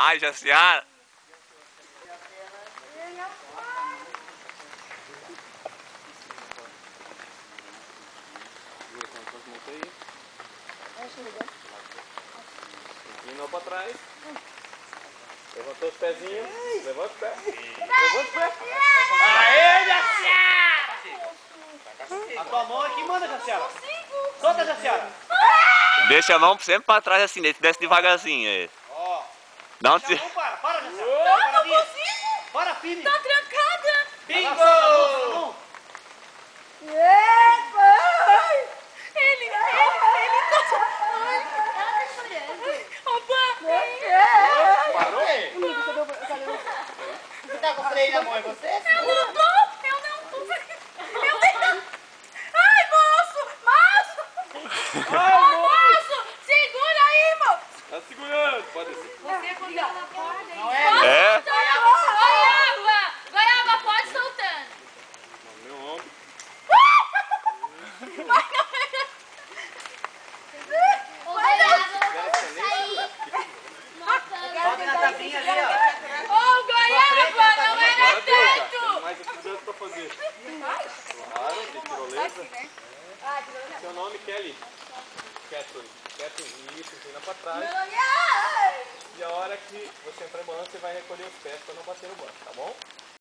Ai, Jaciara. Inclinou pra trás. Levantou os pezinhos. Levanta o pé. Levanta o pé. Aê, Jaciara! A tua mão aqui manda, Jaciara. Solta, Jaciara. Deixa a mão sempre pra trás assim, desce devagarzinho. Aí. Ó. Não Deixa se... a mão, para, Jaciara. Eu não consigo! Para, firme. Tá trancada! Bingo! Ele tá... Parou? Você tá com o freio na mão, é você? Eu não tô! Eu nem... Ai, moço! Moço! Segura aí, moço! Tá segurando, pode ser. Você acordou na corda aí. Não é? É? Goiaba! Goiaba, pode soltando. Meu ombro. Ô, Goiaba, sair. Sobe na tapinha ali, ó. Ô, Goiaba, não era tanto. Mais estudante pra fazer. Claro, tem tirolesa. Seu nome, Kelly. Catherine. Isso, inclina pra trás. E a hora que você entrar em balanço, você vai recolher os pés pra não bater no banco, tá bom?